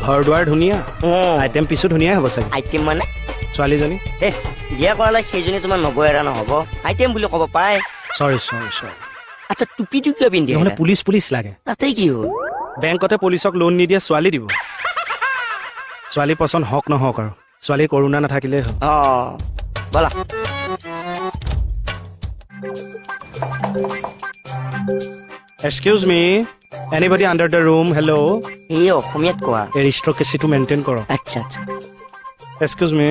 ঘৰ দুৱাৰ ধুনীয়া, আইটেম পিছো ধুনীয়াই হ'ব চাগে। আইটেম মানে ছোৱালীজনী বিয়া কৰালে সেইজনী তোমাৰ নবৌৱেৰা নহ'ব, আইটেম বুলি ক'ব পায়। চৰি। আচ্ছা টুপিটো কিয় পিন্ধি নহ'লে আহিলা? পুলিচ লাগে। তাতেই কি হ'ল? বেংকতে পুলিচক লোন নিদিয়ে, ছোৱালী দিব। ছোৱালী পচন্দ হওক নহওক আৰু ছোৱালী কৰোণা নাথাকিলেই হ'ল। ব'লা। Excuse me, anybody under the room? Hello', এই অসমীয়াত কোৱা। এৰিষ্ট্ৰকেচিটো মেইনটেইন কৰক। আচ্ছা। এক্সকিউজ মি।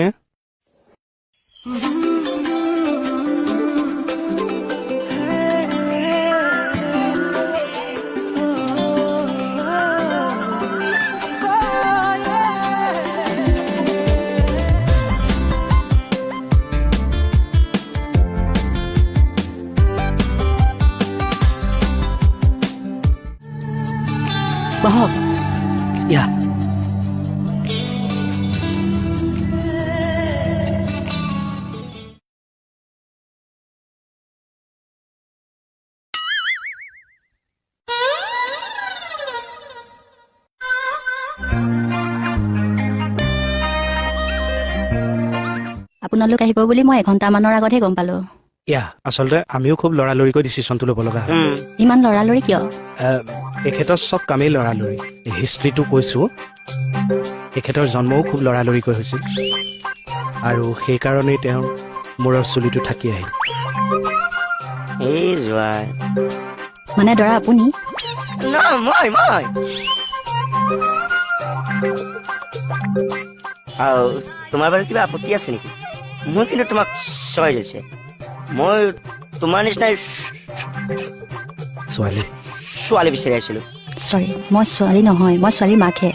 বহক। ইয়া আপোনালোক আহিব বুলি মই এঘণ্টামানৰ আগতহে গম পালো। আচলতে আমিও খুব লৰালৰিকৈ ডিচিশ্যনটো ল'ব লগা হয়। ইমান লৰালৰি কিয়? এখেতৰ চব কামেই লৰালৰি। হিষ্ট্ৰীটো কৈছো, এখেতৰ জন্মও খুব লৰালৰিকৈ হৈছিল আৰু সেইকাৰণেই তেওঁৰ মূৰৰ চুলিটো থাকি আহিল। এই যোৱা মানে দৰা আপুনি? মই আৰু তোমাৰ বাৰু কিবা আপত্তি আছে নেকি? মোৰ কিন্তু তোমাক চইজ হৈছে। মই তোমাৰ নিচিনাই ছোৱালী বিচাৰি আছিলো। চৰি, মই ছোৱালী নহয়, মই ছোৱালীৰ মাকহে।